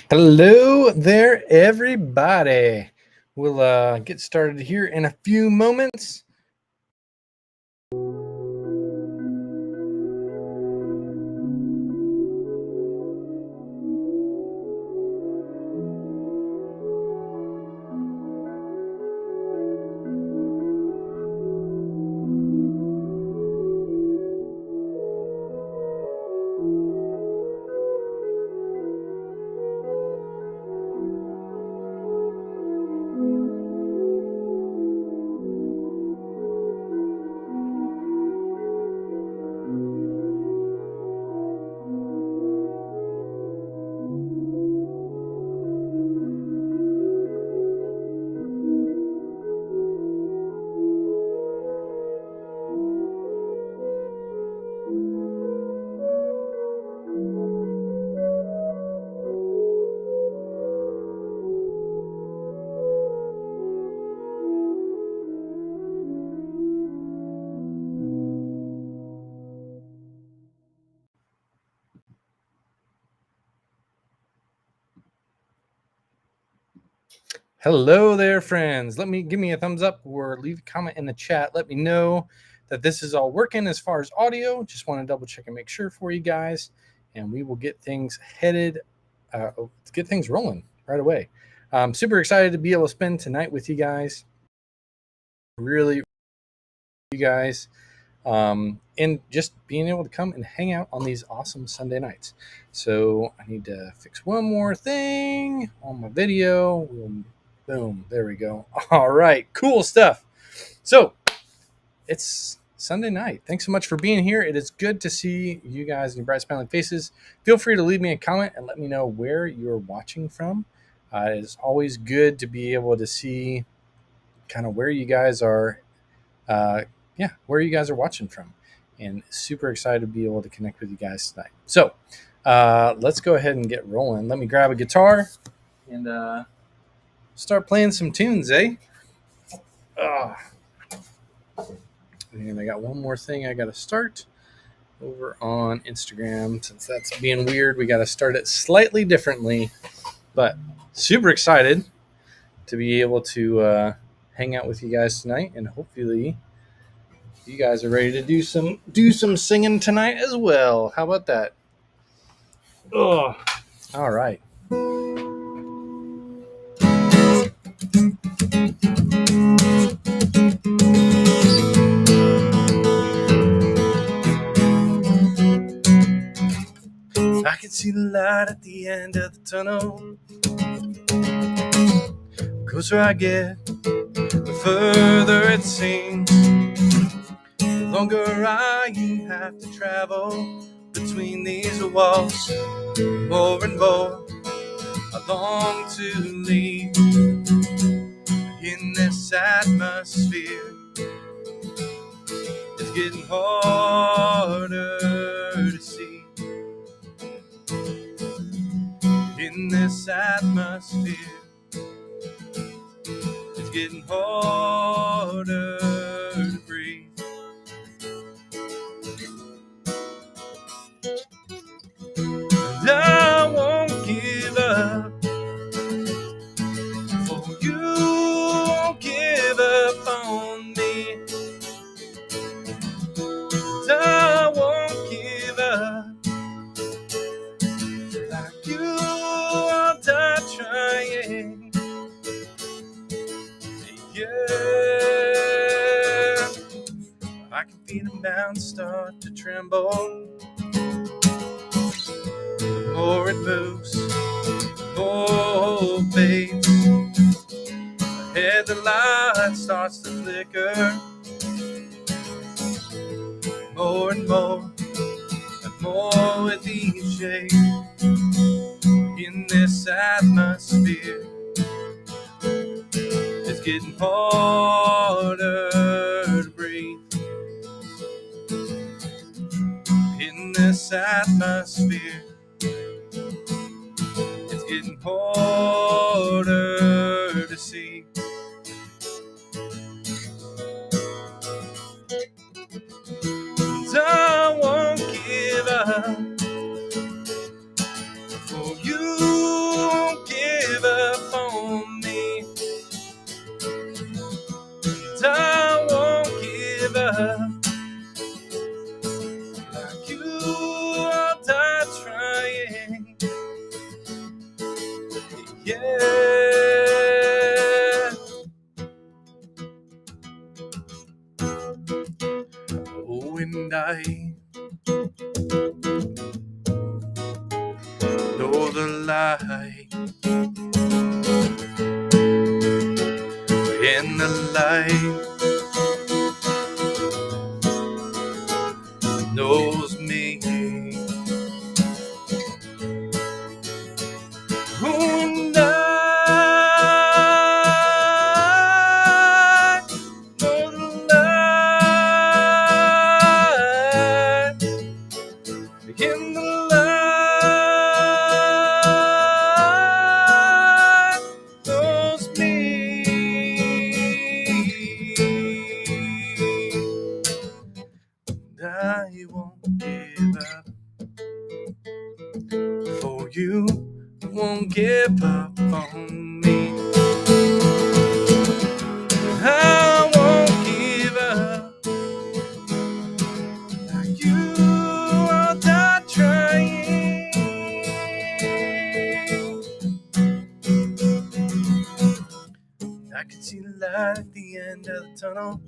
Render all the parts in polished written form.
Hello there, everybody. We'll get started here in a few moments. Hello there, friends. Give me a thumbs up or leave a comment in the chat. Let me know that this is all working as far as audio. Just want to double check and make sure for you guys, and we will get things get things rolling right away. I'm super excited to be able to spend tonight with you guys. Really, you guys. And just being able to come and hang out on these awesome Sunday nights. So I need to fix one more thing on my video. Boom, there we go. All right, cool stuff. So it's Sunday night. Thanks so much for being here. It is good to see you guys and your bright smiling faces. Feel free to leave me a comment and let me know where you're watching from. It's always good to be able to see kind of where you guys are where you guys are watching from, and super excited to be able to connect with you guys tonight. So let's go ahead and get rolling. Let me grab a guitar and start playing some tunes, eh? And I got one more thing I got to start over on Instagram. Since that's being weird, we got to start it slightly differently, but super excited to be able to hang out with you guys tonight, and hopefully you guys are ready to do some singing tonight as well. How about that? Oh, all right. I can see the light at the end of the tunnel. The closer I get, the further it seems. The longer I have to travel between these walls, more and more I long to leave. In this atmosphere, it's getting harder to see. In this atmosphere, it's getting harder to breathe. And I won't give up, for you won't give up on me. And I won't give up, like you I'll die trying. Yeah, I can feel the mountains start to tremble. The more it moves, the more it fades. Ahead the light starts to flicker. More and more with each shade. In this atmosphere, it's getting harder to breathe. In this atmosphere, it's getting harder to see. And I won't give up, for you Yeah. Oh, and I know the light, and the light knows me. Oh, and I know the light, in the light knows me. And I won't give up, for you won't give up on me. I won't give up. You are not trying. I can see the light at the end of the tunnel.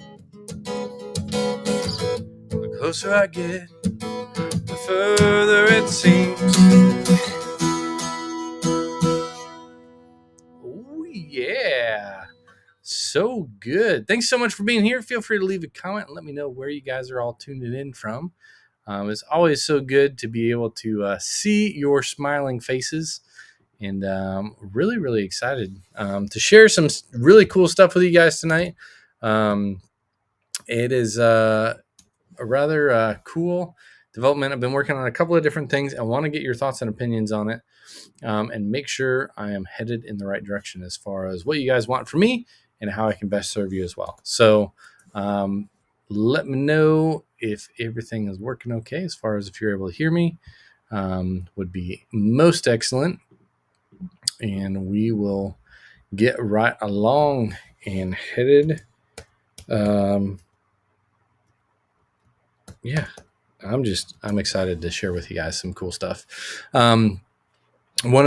The closer I get, the further it seems. Oh, yeah. So good. Thanks so much for being here. Feel free to leave a comment and let me know where you guys are all tuned in from. It's always so good to be able to see your smiling faces, and really, really excited to share some really cool stuff with you guys tonight. It is a rather cool development. I've been working on a couple of different things. I want to get your thoughts and opinions on it, and make sure I am headed in the right direction as far as what you guys want from me and how I can best serve you as well. So let me know if everything is working okay as far as if you're able to hear me. Would be most excellent. And we will get right along and headed. Yeah, I'm excited to share with you guys some cool stuff. One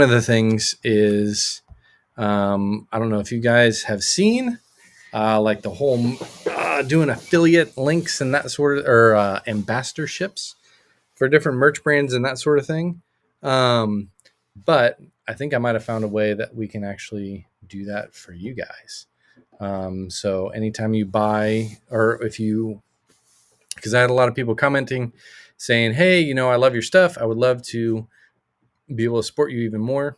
of the things is, I don't know if you guys have seen like the whole doing affiliate links and that sort of, or ambassadorships for different merch brands and that sort of thing. But I think I might have found a way that we can actually do that for you guys. So anytime you buy, or if you, because I had a lot of people commenting saying, hey, I love your stuff. I would love to be able to support you even more.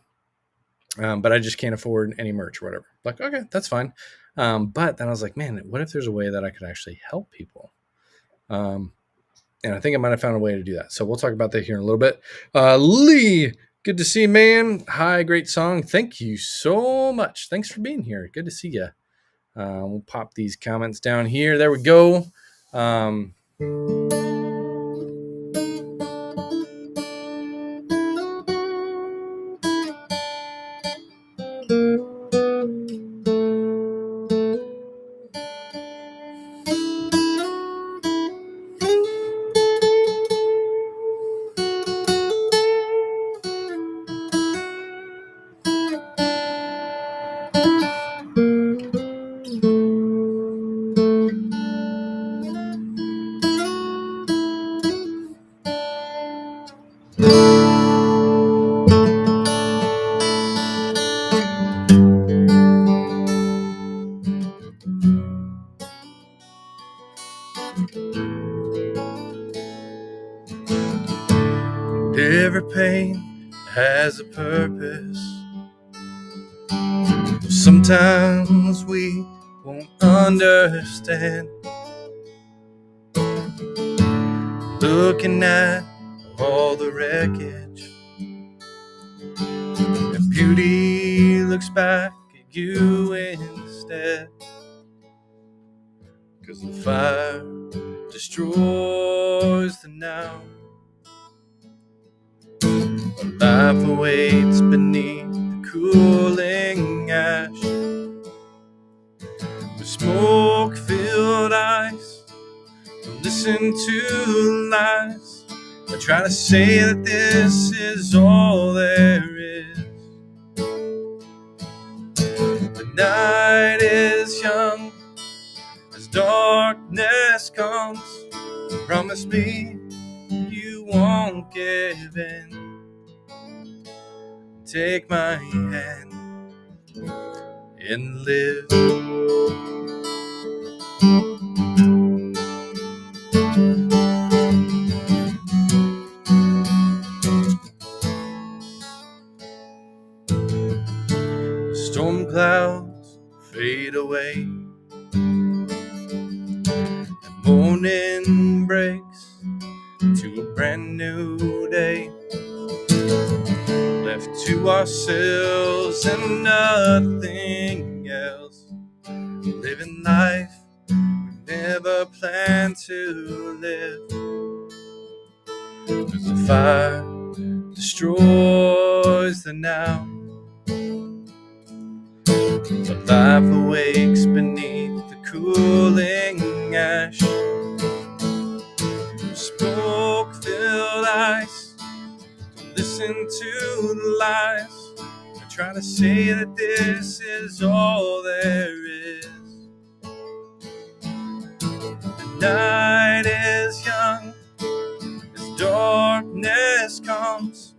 But I just can't afford any merch or whatever. Like, okay, that's fine. But then I was like, man, what if there's a way that I could actually help people? And I think I might have found a way to do that. So we'll talk about that here in a little bit. Lee, good to see you, man. Hi, great song. Thank you so much. Thanks for being here. Good to see you. We'll pop these comments down here. There we go. Every pain has a purpose. Sometimes we won't understand. Looking at all the wreckage, and beauty looks back at you instead. 'Cause the fire destroys the now. Life awaits beneath the cooling ash. With smoke-filled eyes, listen to lies. I try to say that this is all there is. Promise me you won't give in. Take my hand and live. Storm clouds fade away. The morning breaks to a brand new day. Left to ourselves and nothing else. Living life we never planned to live. 'Cause the fire destroys the now, but life awakes beneath the cooling ash. Smoke-filled ice, don't listen to the lies. I try to say that this is all there is. The night is young as darkness comes.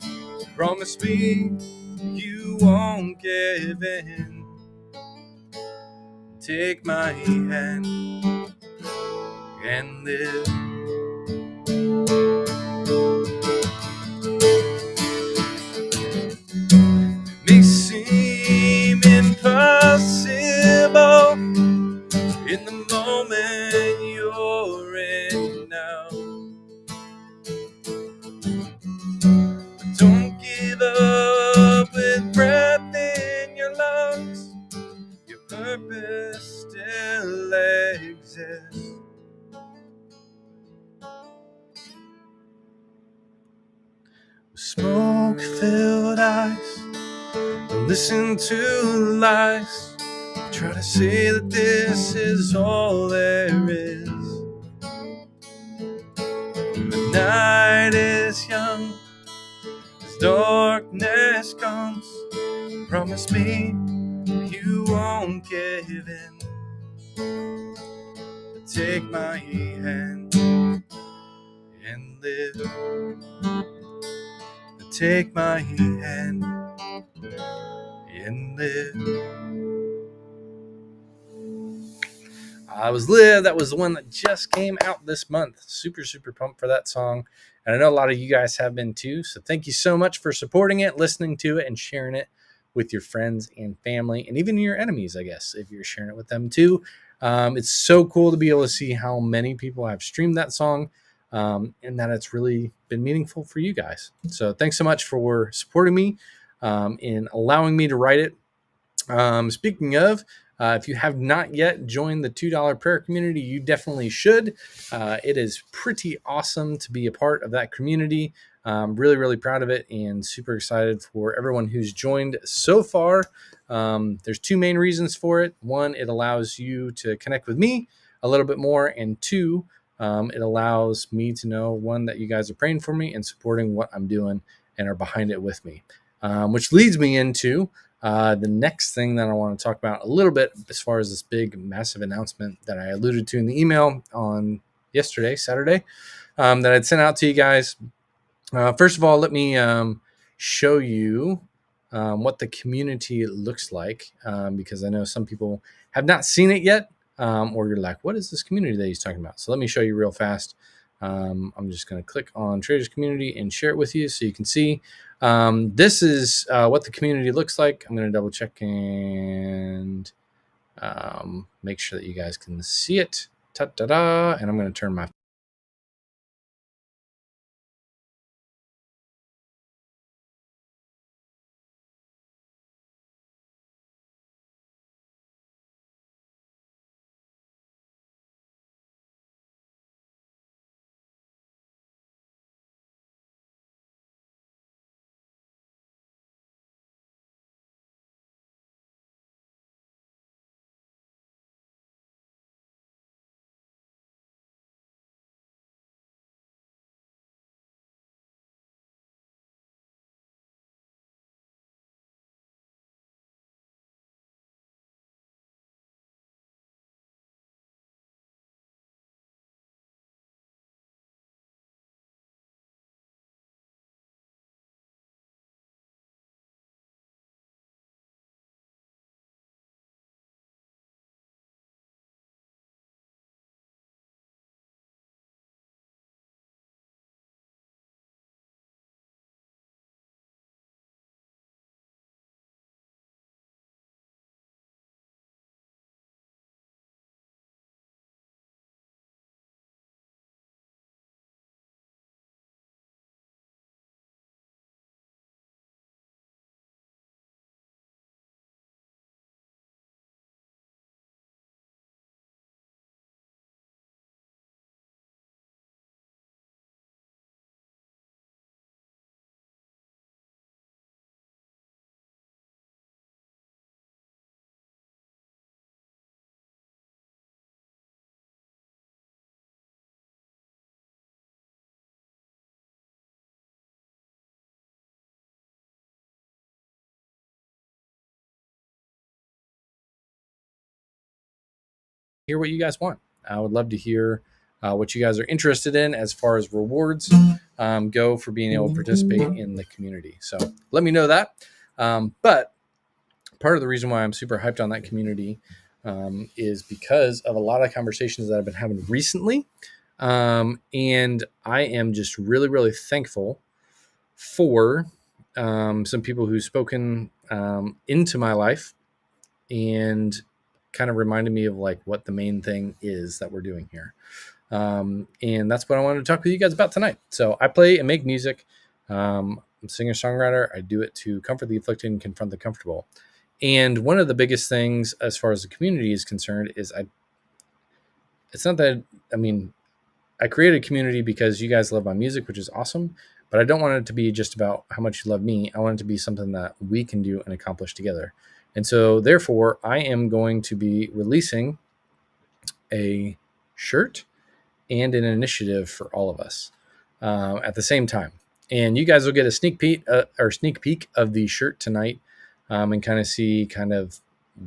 Promise me you won't give in. Take my hand and live. It may seem impossible in the moment you're in now, but don't give up with breath in your lungs. Your purpose still exists. Smoke-filled eyes, don't listen to the lies. Try to say that this is all there is. The night is young as darkness comes. Promise me you won't give in. Take my hand and live. Take my hand and live. I was live. That was the one that just came out this month. Super pumped for that song. And I know a lot of you guys have been too. So thank you so much for supporting it, listening to it, and sharing it with your friends and family, and even your enemies, I guess, if you're sharing it with them too. It's so cool to be able to see how many people have streamed that song, and that it's really been meaningful for you guys. So thanks so much for supporting me in allowing me to write it. Speaking of, if you have not yet joined the $2 prayer community, you definitely should. It is pretty awesome to be a part of that community. Really proud of it and super excited for everyone who's joined so far. There's two main reasons for it. One, it allows you to connect with me a little bit more. And two, it allows me to know, one, that you guys are praying for me and supporting what I'm doing and are behind it with me. Which leads me into the next thing that I want to talk about a little bit, as far as this big, massive announcement that I alluded to in the email on yesterday, Saturday, that I'd sent out to you guys. First of all, let me show you what the community looks like, because I know some people have not seen it yet, or you're like, what is this community that he's talking about? So let me show you real fast. I'm just going to click on Traders Community and share it with you so you can see. This is what the community looks like. I'm going to double check and make sure that you guys can see it. Ta-da-da! And I'm going to turn my hear what you guys want. I would love to hear what you guys are interested in as far as rewards go for being able to participate in the community. So let me know that. But part of the reason why I'm super hyped on that community is because of a lot of conversations that I've been having recently. And I am just really, really thankful for some people who've spoken into my life and kind of reminded me of like what the main thing is that we're doing here. And that's what I wanted to talk with you guys about tonight. So I play and make music. I'm a singer-songwriter. I do it to comfort the afflicted and confront the comfortable. And one of the biggest things as far as the community is concerned is it's not that, I mean, I created a community because you guys love my music, which is awesome, but I don't want it to be just about how much you love me. I want it to be something that we can do and accomplish together. And so therefore I am going to be releasing a shirt and an initiative for all of us at the same time. And you guys will get a sneak peek of the shirt tonight and kind of see kind of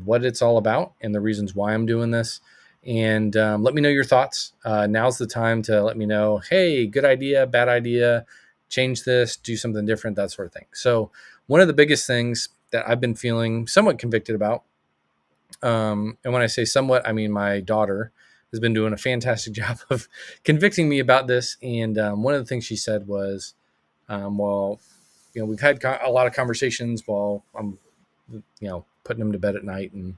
what it's all about and the reasons why I'm doing this. And let me know your thoughts. Now's the time to let me know, hey, good idea, bad idea, change this, do something different, that sort of thing. So one of the biggest things that I've been feeling somewhat convicted about, and when I say somewhat, I mean my daughter has been doing a fantastic job of convicting me about this. And one of the things she said was, well, we've had a lot of conversations while I'm, putting him to bed at night. And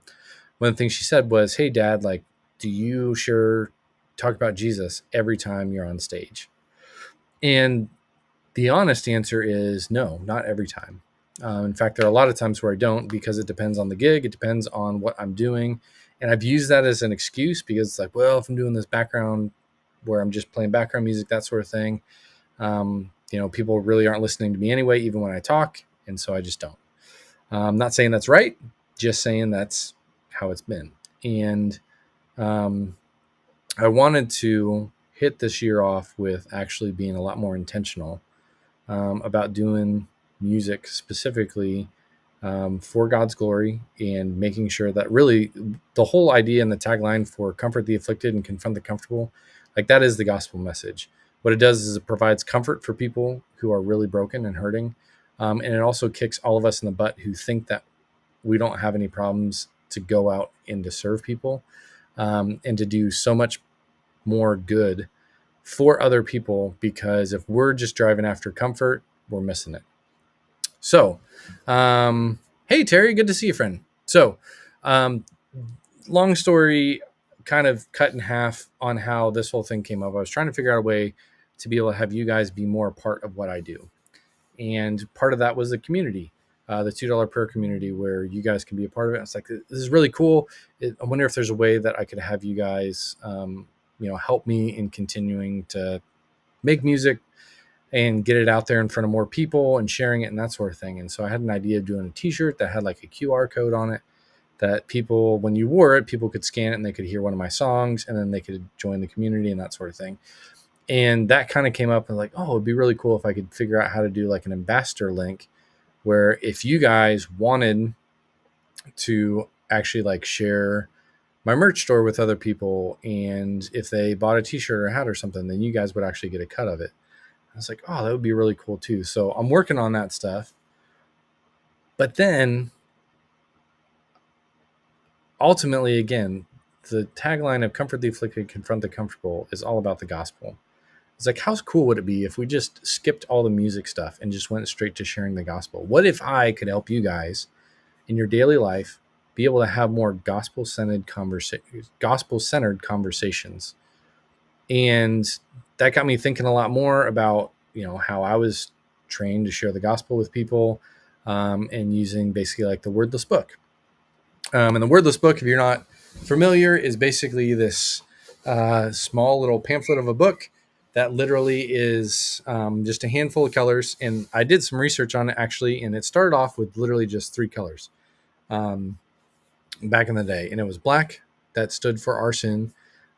one of the things she said was, hey, Dad, like, do you sure talk about Jesus every time you're on stage? And the honest answer is no, not every time. In fact, there are a lot of times where I don't, because it depends on the gig. It depends on what I'm doing. And I've used that as an excuse because it's like, well, if I'm doing this background where I'm just playing background music, that sort of thing, people really aren't listening to me anyway, even when I talk. And so I just don't. I'm not saying that's right, just saying that's how it's been. And I wanted to hit this year off with actually being a lot more intentional about doing music specifically for God's glory and making sure that really the whole idea and the tagline for comfort the afflicted and confront the comfortable, like that is the gospel message. What it does is it provides comfort for people who are really broken and hurting. And it also kicks all of us in the butt who think that we don't have any problems to go out and to serve people and to do so much more good for other people, because if we're just driving after comfort, we're missing it. So, hey, Terry, good to see you, friend. So, long story kind of cut in half on how this whole thing came up. I was trying to figure out a way to be able to have you guys be more a part of what I do. And part of that was the community, the $2 prayer community, where you guys can be a part of it. It's like, this is really cool. I wonder if there's a way that I could have you guys, help me in continuing to make music and get it out there in front of more people and sharing it and that sort of thing. And so I had an idea of doing a t-shirt that had like a QR code on it that people, when you wore it, people could scan it and they could hear one of my songs and then they could join the community and that sort of thing. And that kind of came up and like, oh, it'd be really cool if I could figure out how to do like an ambassador link where if you guys wanted to actually like share my merch store with other people, and if they bought a t-shirt or a hat or something, then you guys would actually get a cut of it. I was like, oh, that would be really cool too. So I'm working on that stuff. But then ultimately, again, the tagline of comfort the afflicted, confront the comfortable is all about the gospel. It's like, how cool would it be if we just skipped all the music stuff and just went straight to sharing the gospel? What if I could help you guys in your daily life be able to have more gospel-centered conversations? And that got me thinking a lot more about, how I was trained to share the gospel with people and using basically like the wordless book. And the wordless book, if you're not familiar, is basically this small little pamphlet of a book that literally is just a handful of colors. And I did some research on it actually, and it started off with literally just 3 colors back in the day. And it was black, that stood for our sin,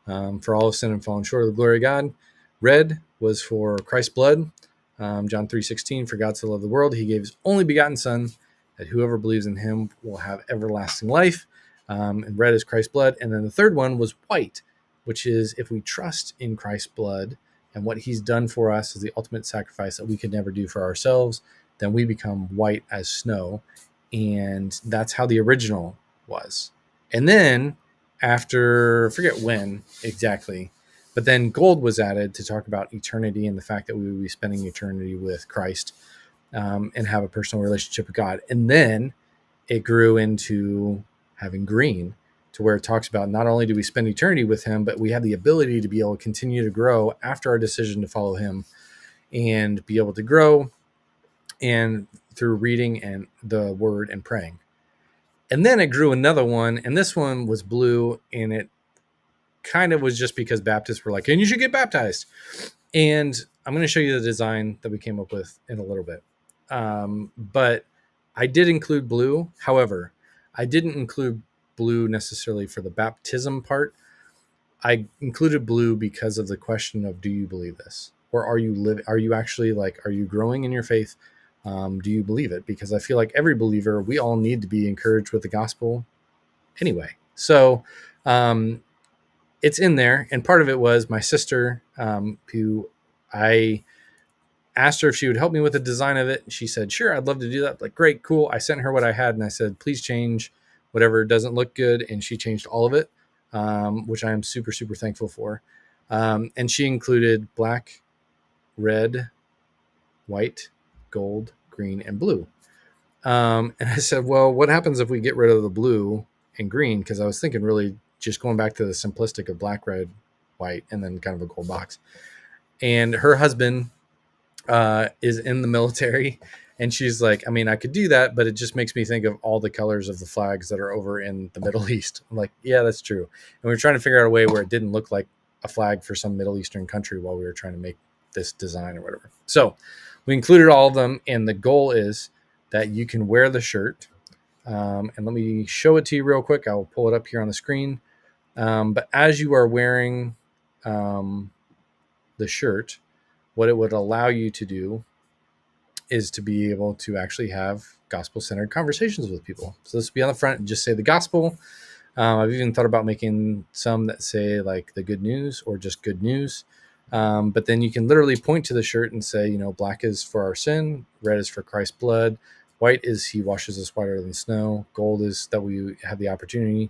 for all of sin and fallen short of the glory of God. Red was for Christ's blood. John 3:16, for God so loved the world, he gave his only begotten son, that whoever believes in him will have everlasting life. And red is Christ's blood. And then the third one was white, which is if we trust in Christ's blood and what he's done for us as the ultimate sacrifice that we could never do for ourselves, then we become white as snow. And that's how the original was. And then after, I forget when exactly, but then gold was added to talk about eternity and the fact that we would be spending eternity with Christ, and have a personal relationship with God. And then it grew into having green, to where it talks about not only do we spend eternity with him, but we have the ability to be able to continue to grow after our decision to follow him, and be able to grow and through reading and the word and praying. And then it grew another one, and this one was blue, and it kind of was just because Baptists were like, and you should get baptized. And I'm going to show you the design that we came up with in a little bit. But I did include blue. However, I didn't include blue necessarily for the baptism part. I included blue because of the question of, do you believe this? Or are you actually are you growing in your faith? Do you believe it? Because I feel like every believer, we all need to be encouraged with the gospel anyway. So it's in there. And part of it was my sister, who I asked her if she would help me with the design of it. She said, sure, I'd love to do that. Like, great, cool. I sent her what I had and I said, please change whatever doesn't look good. And she changed all of it, which I am super, super thankful for. And she included black, red, white, gold, green, and blue. And I said, well, what happens if we get rid of the blue and green? Because I was thinking really just going back to the simplistic of black, red, white, and then kind of a gold box. And her husband is in the military, and she's like, I mean, I could do that, but it just makes me think of all the colors of the flags that are over in the Middle East. I'm like, yeah, that's true. And we were trying to figure out a way where it didn't look like a flag for some Middle Eastern country while we were trying to make this design or whatever. So we included all of them, and the goal is that you can wear the shirt. And let me show it to you real quick. I'll pull it up here on the screen. But as you are wearing the shirt, what it would allow you to do is to be able to actually have gospel-centered conversations with people. So this will be on the front and just say the gospel. I've even thought about making some that say like the good news or just good news. But then you can literally point to the shirt and say, black is for our sin, red is for Christ's blood, white is he washes us whiter than snow, gold is that we have the opportunity,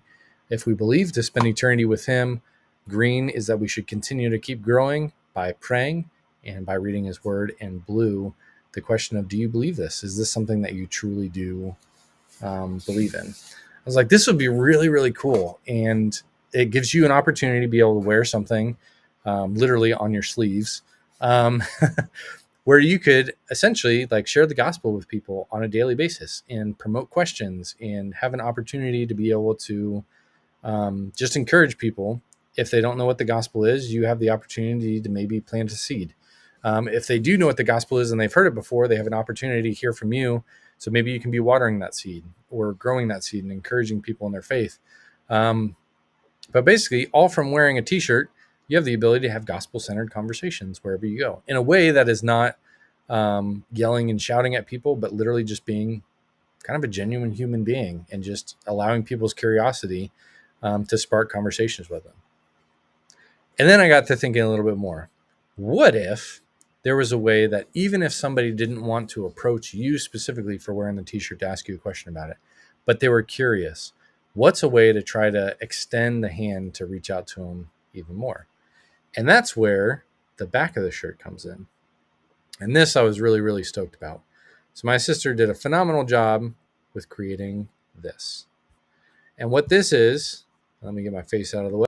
if we believe, to spend eternity with him, green is that we should continue to keep growing by praying and by reading his word, and blue, the question of, do you believe this? Is this something that you truly do believe in? I was like, this would be really, really cool. And it gives you an opportunity to be able to wear something literally on your sleeves, where you could essentially share the gospel with people on a daily basis and promote questions and have an opportunity to be able to just encourage people. If they don't know what the gospel is, you have the opportunity to maybe plant a seed. If they do know what the gospel is and they've heard it before, they have an opportunity to hear from you. So maybe you can be watering that seed or growing that seed and encouraging people in their faith. But basically, all from wearing a t-shirt, you have the ability to have gospel-centered conversations wherever you go in a way that is not yelling and shouting at people, but literally just being kind of a genuine human being and just allowing people's curiosity to spark conversations with them. And then I got to thinking a little bit more. What if there was a way that even if somebody didn't want to approach you specifically for wearing the t-shirt to ask you a question about it, but they were curious, what's a way to try to extend the hand to reach out to them even more? And that's where the back of the shirt comes in. And this I was really, really stoked about. So my sister did a phenomenal job with creating this. And what this is, let me get my face out of the way.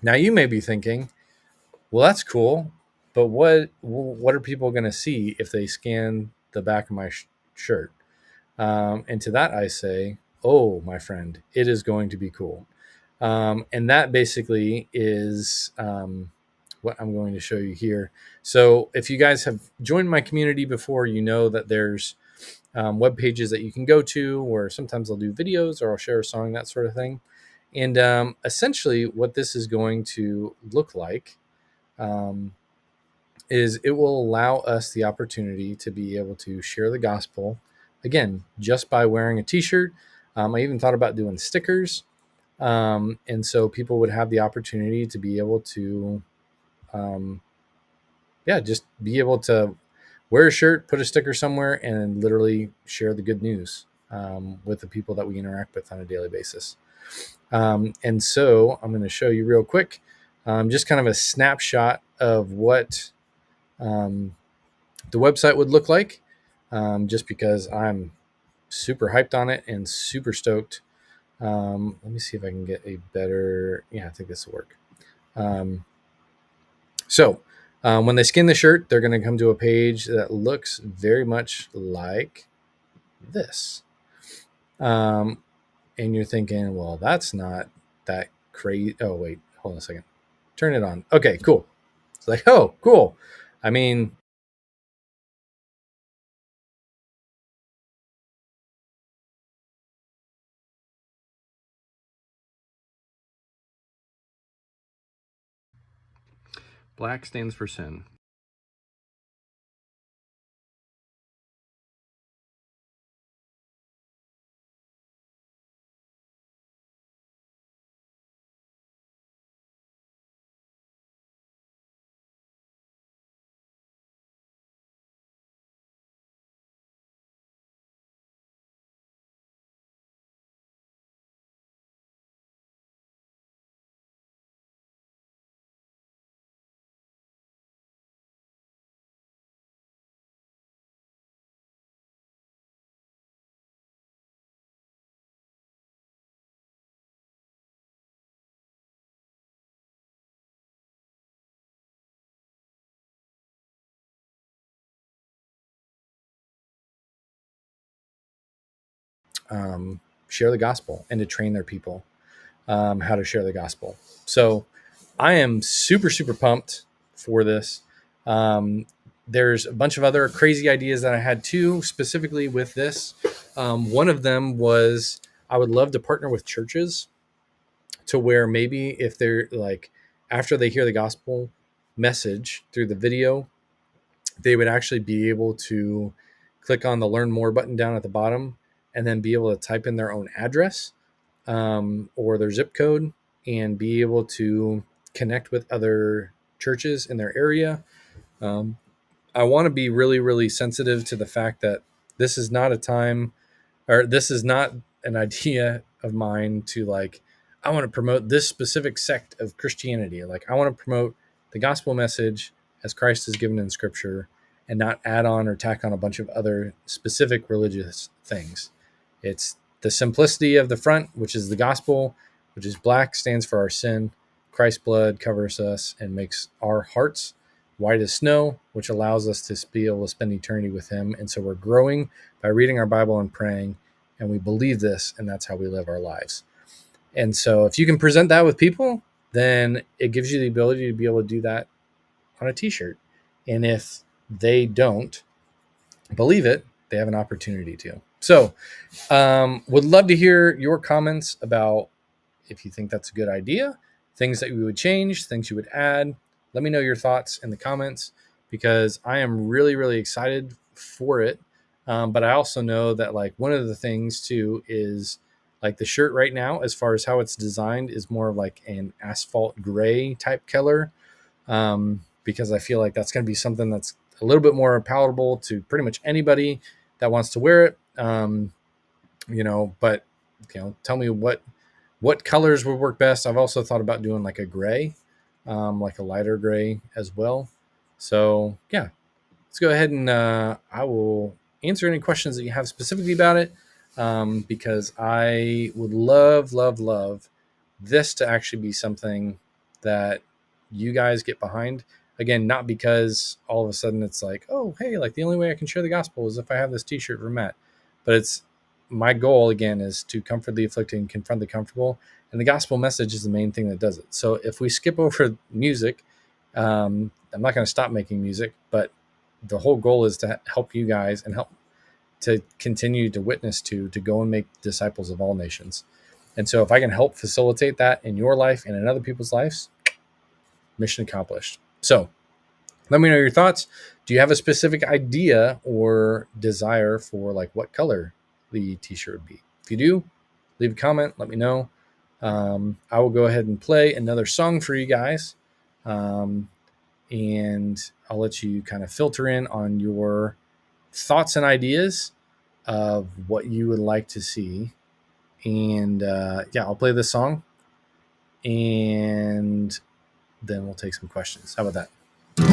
Now you may be thinking, well, that's cool, but what are people going to see if they scan the back of my shirt? And to that I say, oh, my friend, it is going to be cool. And that basically is what I'm going to show you here. So if you guys have joined my community before, you know that there's web pages that you can go to, or sometimes I'll do videos or I'll share a song, that sort of thing. And essentially what this is going to look like is it will allow us the opportunity to be able to share the gospel, again, just by wearing a t-shirt. I even thought about doing stickers. And so people would have the opportunity to be able to, just be able to wear a shirt, put a sticker somewhere, and literally share the good news with the people that we interact with on a daily basis. And so I'm going to show you real quick, just kind of a snapshot of what the website would look like, just because I'm super hyped on it and super stoked. Let me see if I can get a better, I think this will work. So when they skin the shirt, they're going to come to a page that looks very much like this. And you're thinking, well, that's not that crazy. Oh, wait, hold on a second. Turn it on. Okay, cool. It's like, oh, cool. I mean, black stands for sin. Share the gospel and to train their people how to share the gospel. So I am super, super pumped for this. There's a bunch of other crazy ideas that I had too, specifically with this. One of them was I would love to partner with churches to where maybe if they're like, after they hear the gospel message through the video, they would actually be able to click on the learn more button down at the bottom and then be able to type in their own address or their zip code and be able to connect with other churches in their area. I want to be really, really sensitive to the fact that this is not a time, or this is not an idea of mine to like, I want to promote this specific sect of Christianity. Like, I want to promote the gospel message as Christ is given in Scripture and not add on or tack on a bunch of other specific religious things. It's the simplicity of the front, which is the gospel, which is black, stands for our sin. Christ's blood covers us and makes our hearts white as snow, which allows us to be able to spend eternity with Him. And so we're growing by reading our Bible and praying, and we believe this, and that's how we live our lives. And so if you can present that with people, then it gives you the ability to be able to do that on a t-shirt. And if they don't believe it, they have an opportunity to. So would love to hear your comments about if you think that's a good idea, things that you would change, things you would add. Let me know your thoughts in the comments because I am really, really excited for it. But I also know that like one of the things too is like the shirt right now, as far as how it's designed, is more of like an asphalt gray type color, because I feel like that's going to be something that's a little bit more palatable to pretty much anybody that wants to wear it. But tell me what colors would work best. I've also thought about doing like a gray, like a lighter gray as well. So yeah, let's go ahead and I will answer any questions that you have specifically about it, because I would love this to actually be something that you guys get behind. Again, not because all of a sudden it's like, oh, hey, like the only way I can share the gospel is if I have this t-shirt for Matt. But it's my goal, again, is to comfort the afflicted and confront the comfortable. And the gospel message is the main thing that does it. So if we skip over music, I'm not going to stop making music, but the whole goal is to help you guys and help to continue to witness to go and make disciples of all nations. And so if I can help facilitate that in your life and in other people's lives, mission accomplished. So let me know your thoughts. Do you have a specific idea or desire for like what color the t-shirt would be? If you do, leave a comment, let me know. I will go ahead and play another song for you guys. And I'll let you kind of filter in on your thoughts and ideas of what you would like to see. And yeah, I'll play this song and then we'll take some questions. How about that? I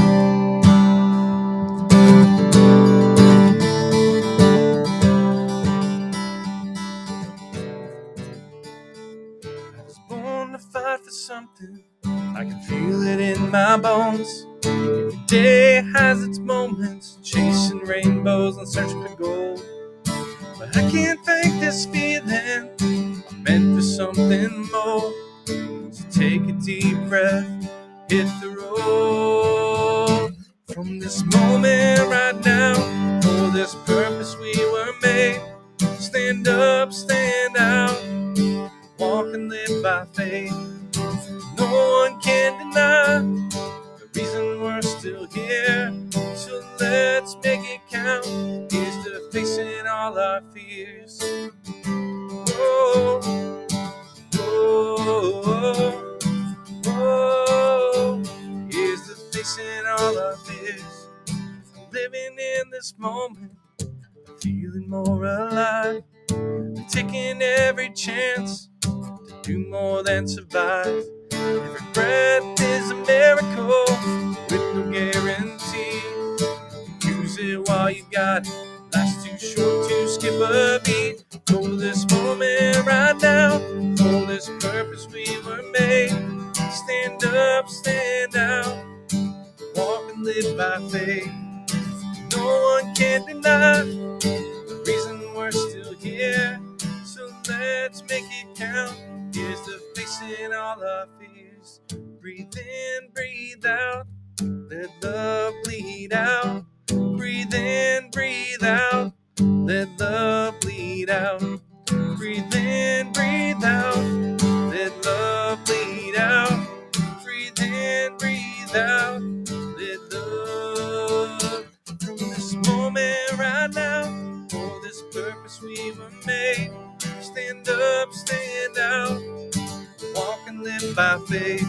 was born to fight for something. I can feel it in my bones. Every day has its moments, chasing rainbows and searching for gold. But I can't fake this feeling. I'm meant for something more. So take a deep breath, hit the road. From this moment right now, for this purpose we were made. Stand up, stand out, walk and live by faith. No one can deny the reason we're still here. So let's make it count. Here's to facing all our fears. Whoa, whoa, whoa. Here's to facing all our fears. Living in this moment, feeling more alive. Taking every chance to do more than survive. Every breath is a miracle with no guarantee. Use it while you got it. Life's too short to skip a beat. Go to this moment right now. For this purpose we were made. Stand up, stand out. Walk and live by faith. No one can deny the reason we're still here. So let's make it count. Here's to facing all our fears. Breathe in, breathe out. Let love bleed out. Breathe in, breathe out. Let love bleed out. Breathe in, breathe out. Let love bleed out. Breathe in, breathe out. Let love. From this moment right now, for this purpose we were made. Stand up, stand out. Walk and live by faith.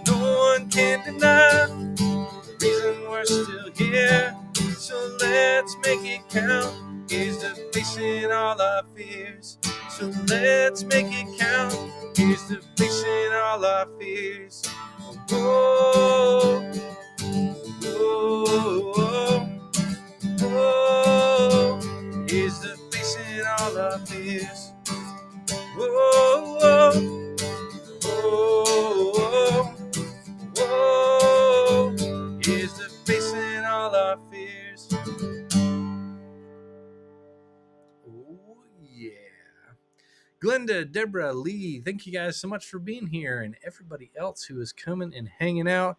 No one can deny the reason we're still here. So let's make it count. Here's to facing all our fears. So let's make it count. Here's to facing all our fears. Whoa, whoa, whoa, whoa. Here's to facing all our fears. Whoa, whoa, whoa, whoa. Here's to facing all our fears. Oh, yeah. Glenda, Deborah, Lee, thank you guys so much for being here, and everybody else who is coming and hanging out.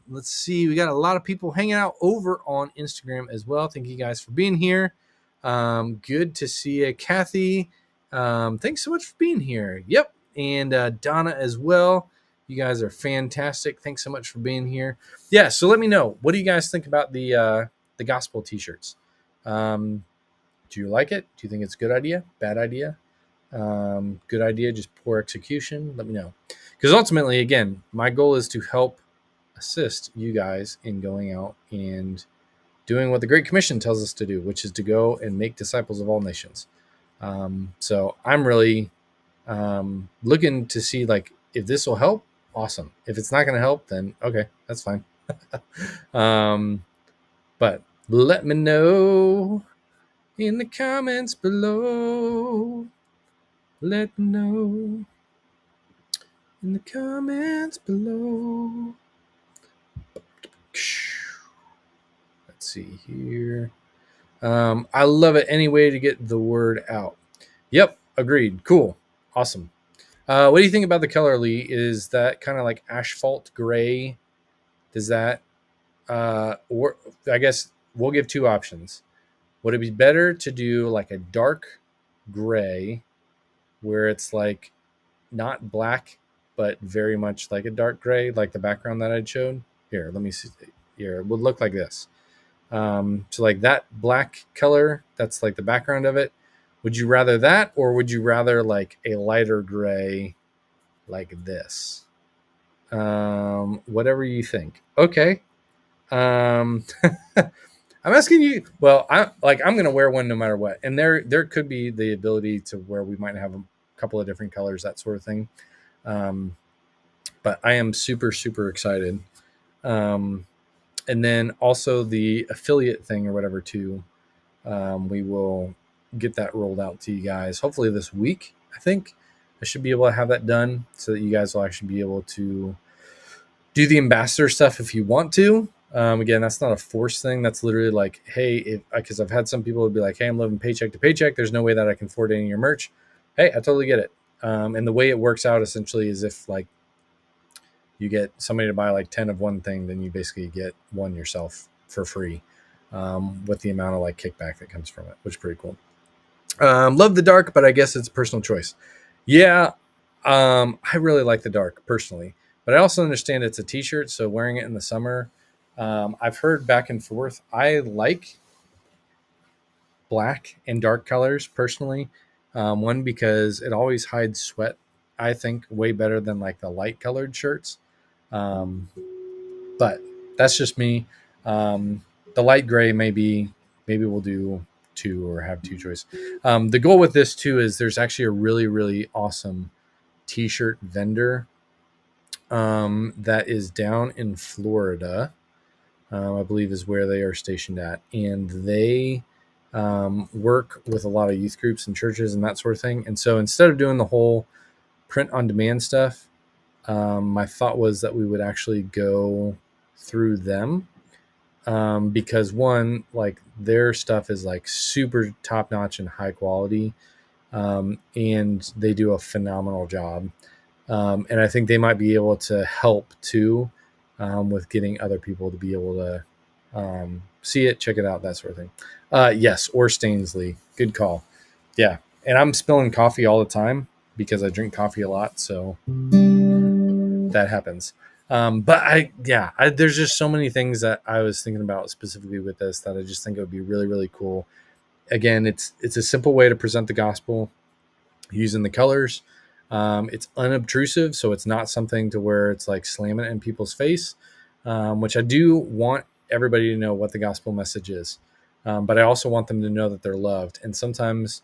Let's see. We got a lot of people hanging out over on Instagram as well. Thank you guys for being here. Good to see you, Kathy. Thanks so much for being here. Yep. And Donna as well. You guys are fantastic. Thanks so much for being here. Yeah. So let me know. What do you guys think about the gospel t-shirts? Do you like it? Do you think it's a good idea? Bad idea? Good idea, just poor execution? Let me know. Because ultimately, again, my goal is to help assist you guys in going out and doing what the Great Commission tells us to do, which is to go and make disciples of all nations. So I'm really looking to see, like, if this will help, awesome. If it's not going to help, then okay, that's fine. But let me know in the comments below. Let me know in the comments below. Let's see here. I love it. Any way to get the word out. Yep, agreed. Cool. Awesome. What do you think about the color, Lee? Is that kind of like asphalt gray? Does that, or I guess we'll give two options. Would it be better to do like a dark gray where it's like not black, but very much like a dark gray, like the background that I'd showed? Here, let me see. Here, it would look like this. So like that black color, that's like the background of it. Would you rather that, or would you rather like a lighter gray like this? Whatever you think. Okay. Um, I'm asking you. Well, I'm gonna wear one no matter what, and there could be the ability to where we might have a couple of different colors, that sort of thing. Um, but I am super super excited. Um, and then also the affiliate thing or whatever too. We will get that rolled out to you guys hopefully this week. I think I should be able to have that done so that you guys will actually be able to do the ambassador stuff if you want to. Again, that's not a force thing. That's literally like, hey, because I've had some people would be like, hey, I'm living paycheck to paycheck. There's no way that I can afford any of your merch. Hey, I totally get it. And the way it works out essentially is if like you get somebody to buy like 10 of one thing, then you basically get one yourself for free, with the amount of like kickback that comes from it, which is pretty cool. Love the dark, but I guess it's a personal choice. Yeah, I really like the dark personally, but I also understand it's a t-shirt, so wearing it in the summer, I've heard back and forth. I like black and dark colors personally. One, because it always hides sweat, I think, way better than like the light colored shirts. Um, but that's just me. The light gray, maybe we'll do two or have two choice. The goal with this too is there's actually a really really awesome t-shirt vendor, that is down in Florida. I believe is where they are stationed at, and they work with a lot of youth groups and churches and that sort of thing. And so instead of doing the whole print on demand stuff, my thought was that we would actually go through them, because one, like their stuff is like super top notch and high quality, and they do a phenomenal job. And I think they might be able to help too, with getting other people to be able to see it, check it out, that sort of thing. Yes, or Stainsley. Good call. Yeah, and I'm spilling coffee all the time because I drink coffee a lot, so that happens. But there's just so many things that I was thinking about specifically with this that I just think it would be really, really cool. Again, it's a simple way to present the gospel using the colors. It's unobtrusive, so it's not something to where it's like slamming it in people's face, which I do want everybody to know what the gospel message is. But I also want them to know that they're loved. And sometimes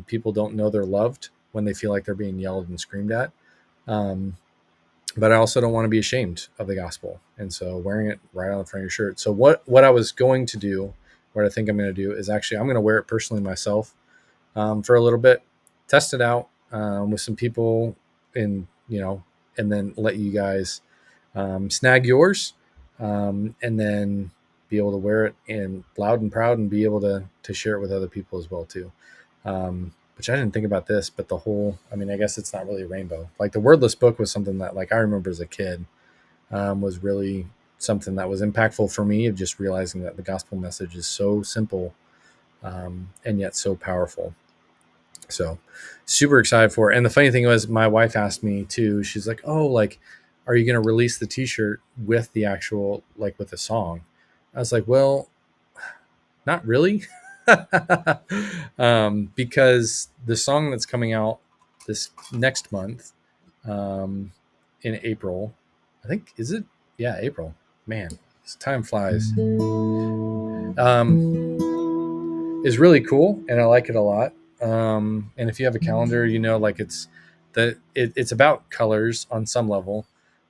people don't know they're loved when they feel like they're being yelled and screamed at. But I also don't want to be ashamed of the gospel. And so wearing it right on the front of your shirt. So what I was going to do, what I think I'm going to do is actually I'm going to wear it personally myself, for a little bit, test it out, with some people, and and then let you guys snag yours, and then be able to wear it and loud and proud and be able to share it with other people as well too. Which I didn't think about this, but the whole, I mean, I guess it's not really a rainbow. Like the wordless book was something that like I remember as a kid, was really something that was impactful for me, of just realizing that the gospel message is so simple, and yet so powerful. So super excited for it. And the funny thing was my wife asked me too, she's like, oh, like, are you going to release the t-shirt with the actual, like with the song? I was like, well, not really. Because the song that's coming out this next month, in April, I think, is it? Yeah, April. Man, this time flies. Is really cool, and I like it a lot. And if you have a calendar, like it's about colors on some level.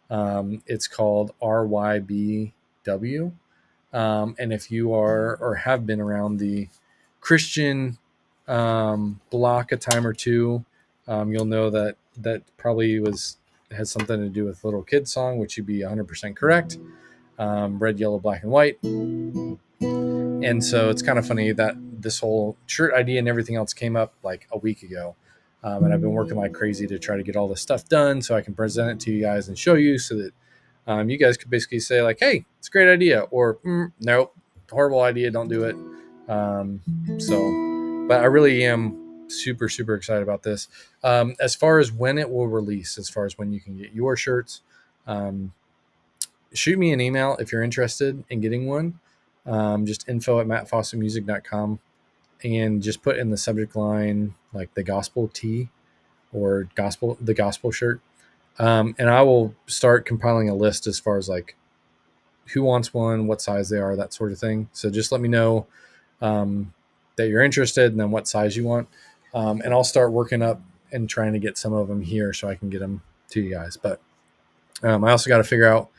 It's called RYBW. And if you are or have been around the Christian block a time or two, you'll know that probably has something to do with Little Kid Song, which you'd be 100% correct. Red, yellow, black, and white. And so it's kind of funny that this whole shirt idea and everything else came up like a week ago. And I've been working like crazy to try to get all this stuff done so I can present it to you guys and show you, so that you guys could basically say like, hey, it's a great idea, or nope, horrible idea, don't do it. But I really am super, super excited about this. As far as when it will release, as far as when you can get your shirts, shoot me an email if you're interested in getting one. Just info@mattfawcettmusic.com, and just put in the subject line like the gospel tee or the gospel shirt. And I will start compiling a list as far as like who wants one, what size they are, that sort of thing. So just let me know that you're interested, and then what size you want. And I'll start working up and trying to get some of them here so I can get them to you guys. But I also got to figure out,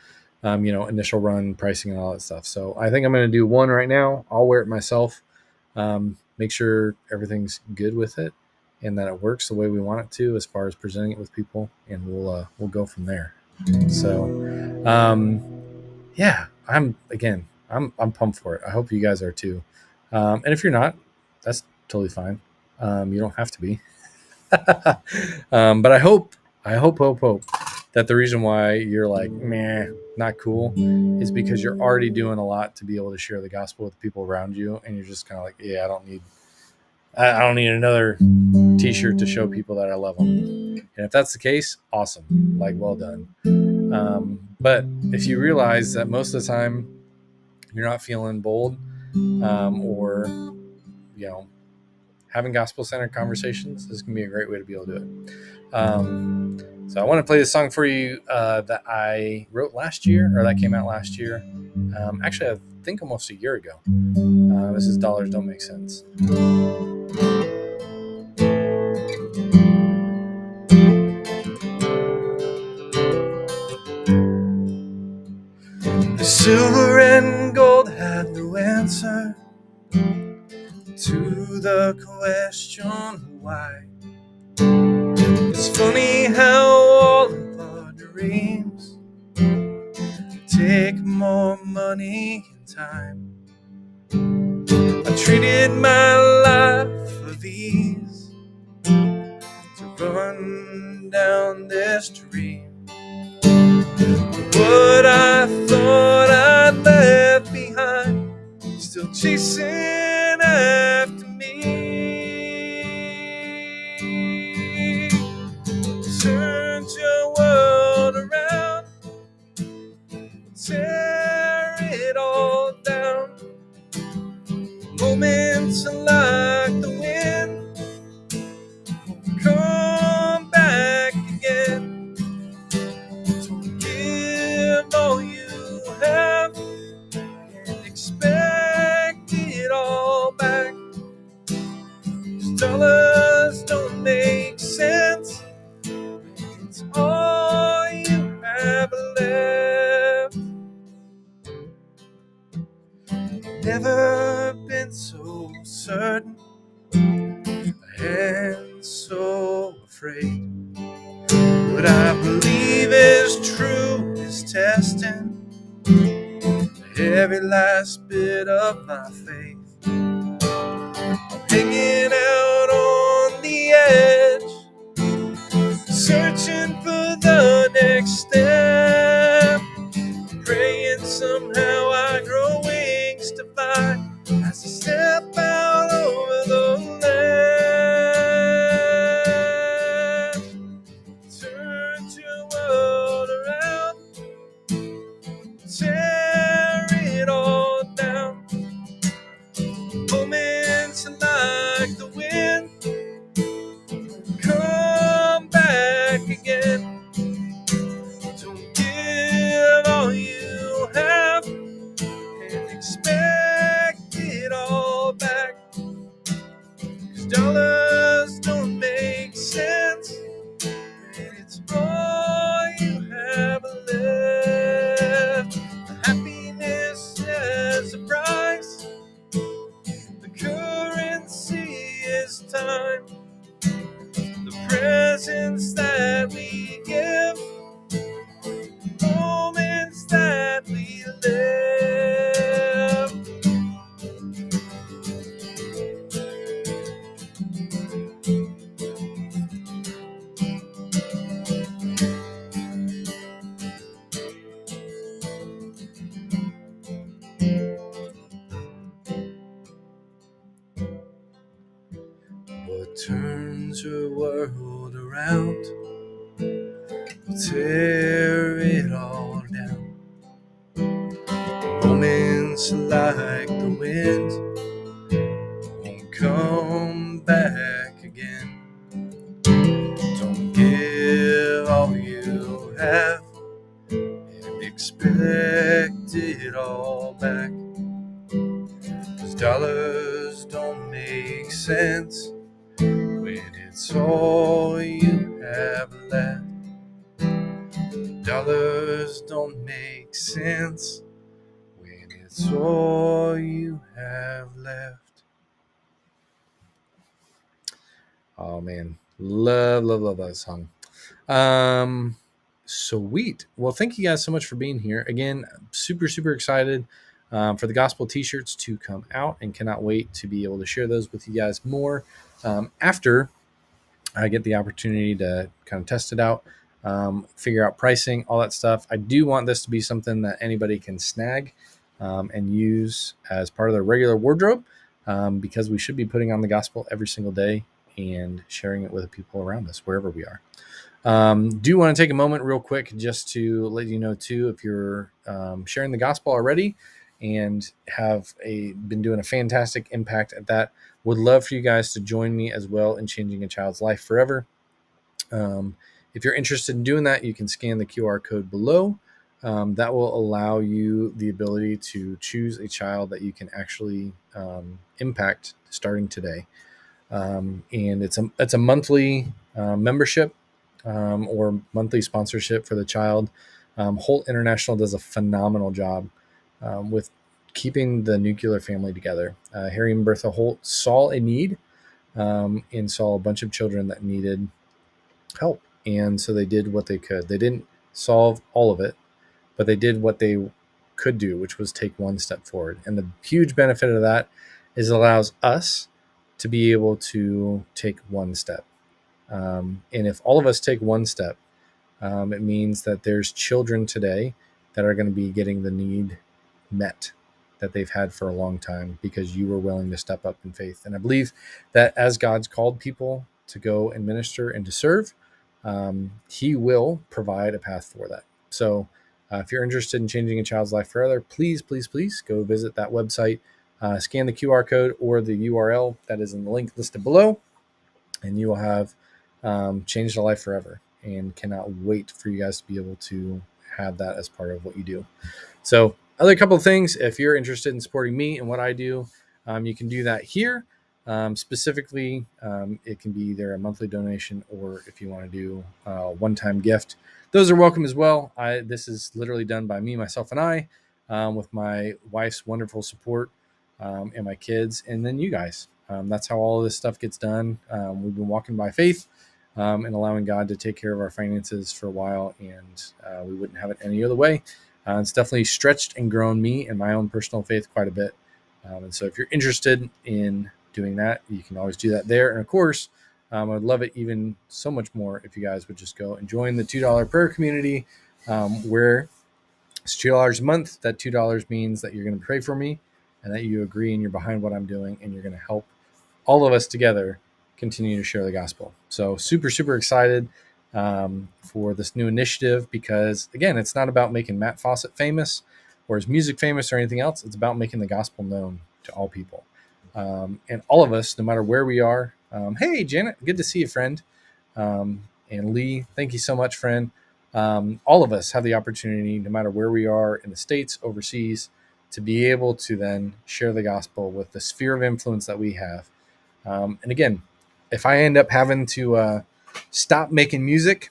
initial run pricing and all that stuff. So I think I'm going to do one right now. I'll wear it myself. Make sure everything's good with it and that it works the way we want it to, as far as presenting it with people, and we'll go from there. So, yeah, I'm pumped for it. I hope you guys are too. And if you're not, that's totally fine. You don't have to be. But I hope that the reason why you're like, meh, not cool, is because you're already doing a lot to be able to share the gospel with the people around you, and you're just kind of like, yeah, I don't need another t-shirt to show people that I love them. And if that's the case, awesome, like, well done. But if you realize that most of the time you're not feeling bold, or having gospel-centered conversations, this can be a great way to be able to do it. So I want to play this song for you that I wrote last year, or that came out last year. Actually, I think almost a year ago. This is Dollars Don't Make Sense. The silver and gold had no answer to the question why. It's funny how all of our dreams take more money and time. I traded my life of ease to run down this dream. What I thought I'd left behind, still chasing after me. Turn your world around, tear it all down. Moments are like the wind, come back again. Don't give all you have and expect it all back. 'Cause dollars don't make sense, it's all you have left. Never been so certain and so afraid. What I believe is true is testing every last bit of my faith. I'm hanging out on the edge, searching for the next step, praying somehow I grow wings to fly as I step out over the ledge. Turn your world around, tear it all down. Moments like the wind, come back again. Don't give all you have and expect it all back. 'Cause dollars don't make sense, and it's all you have left. Happiness has a price, the currency is time. The presents that we give, moments that we live. turns your world around, will tear it all down. Moments like the wind won't come back again. Don't give all you have and expect it all back. 'Cause dollars don't make sense when it's all you have left. Dollars don't make sense when it's all you have left. Oh man, love that song. Sweet. Well, thank you guys so much for being here. Again, super excited for the gospel t-shirts to come out, and cannot wait to be able to share those with you guys more after I get the opportunity to kind of test it out, figure out pricing, all that stuff. I do want this to be something that anybody can snag and use as part of their regular wardrobe, because we should be putting on the gospel every single day and sharing it with the people around us wherever we are. Do want to take a moment real quick just to let you know too, if you're sharing the gospel already and have been doing a fantastic impact at that, would love for you guys to join me as well in changing a child's life forever. If you're interested in doing that, you can scan the QR code below. That will allow you the ability to choose a child that you can actually impact starting today. And it's a monthly membership or monthly sponsorship for the child. Holt International does a phenomenal job with keeping the nuclear family together. Harry and Bertha Holt saw a need and saw a bunch of children that needed help. And so they did what they could. They didn't solve all of it, but they did what they could do, which was take one step forward. And the huge benefit of that is it allows us to be able to take one step. And if all of us take one step, it means that there's children today that are going to be getting the need met that they've had for a long time because you were willing to step up in faith. And I believe that as God's called people to go and minister and to serve, he will provide a path for that. So if you're interested in changing a child's life forever, please go visit that website, scan the QR code or the URL that is in the link listed below, and you will have changed a life forever, and cannot wait for you guys to be able to have that as part of what you do. So other couple of things, if you're interested in supporting me and what I do, you can do that here. Specifically, it can be either a monthly donation or if you want to do a one-time gift. Those are welcome as well. This is literally done by me, myself, and I, with my wife's wonderful support and my kids, and then you guys. That's how all of this stuff gets done. We've been walking by faith and allowing God to take care of our finances for a while, and we wouldn't have it any other way. It's definitely stretched and grown me and my own personal faith quite a bit. And so if you're interested in doing that, you can always do that there. And of course, I would love it even so much more if you guys would just go and join the $2 prayer community, where it's $2 a month. That $2 means that you're going to pray for me and that you agree and you're behind what I'm doing, and you're going to help all of us together continue to share the gospel. So super excited for this new initiative, because again, it's not about making Matt Fawcett famous or his music famous or anything else. It's about making the gospel known to all people. And all of us, no matter where we are. Hey, Janet, good to see you, friend. And Lee, thank you so much, friend. All of us have the opportunity, no matter where we are in the States, overseas, to be able to then share the gospel with the sphere of influence that we have. And again, if I end up having to stop making music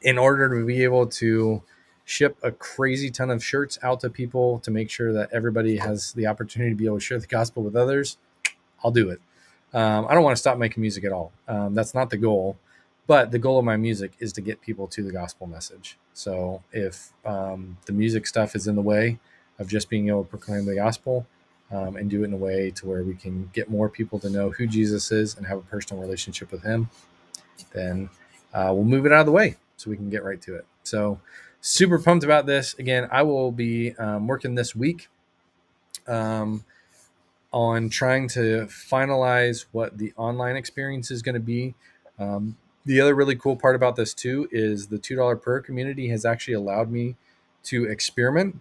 in order to be able to ship a crazy ton of shirts out to people to make sure that everybody has the opportunity to be able to share the gospel with others, I'll do it. I don't want to stop making music at all. That's not the goal. But the goal of my music is to get people to the gospel message. So if the music stuff is in the way of just being able to proclaim the gospel and do it in a way to where we can get more people to know who Jesus is and have a personal relationship with him, then we'll move it out of the way so we can get right to it. So super pumped about this. Again, I will be working this week on on trying to finalize what the online experience is going to be. The other really cool part about this too is the $2 per community has actually allowed me to experiment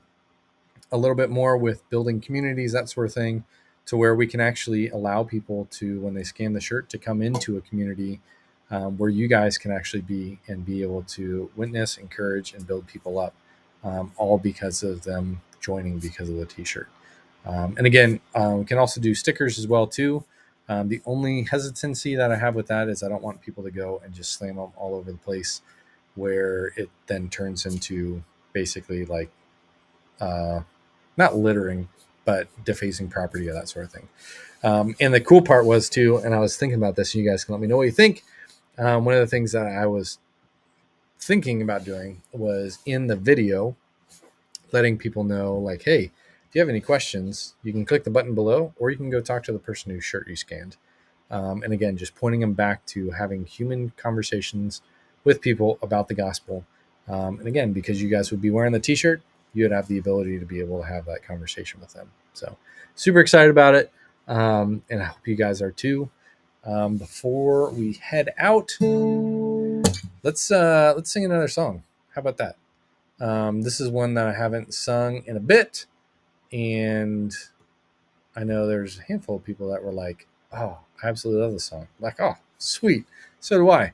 a little bit more with building communities, that sort of thing, to where we can actually allow people to, when they scan the shirt, to come into a community where you guys can actually be and be able to witness, encourage, and build people up, all because of them joining because of the t-shirt. And again, we can also do stickers as well too. The only hesitancy that I have with that is I don't want people to go and just slam them all over the place, where it then turns into basically like not littering, but defacing property or that sort of thing. And the cool part was too, and I was thinking about this, and you guys can let me know what you think. One of the things that I was thinking about doing was in the video, letting people know, like, hey, if you have any questions, you can click the button below, or you can go talk to the person whose shirt you scanned. And again, just pointing them back to having human conversations with people about the gospel. And again, because you guys would be wearing the t-shirt, you would have the ability to be able to have that conversation with them. So super excited about it. And I hope you guys are too. Before we head out, let's sing another song. How about that? This is one that I haven't sung in a bit, and I know there's a handful of people that were like, oh, I absolutely love this song. Like, oh, sweet. So do I.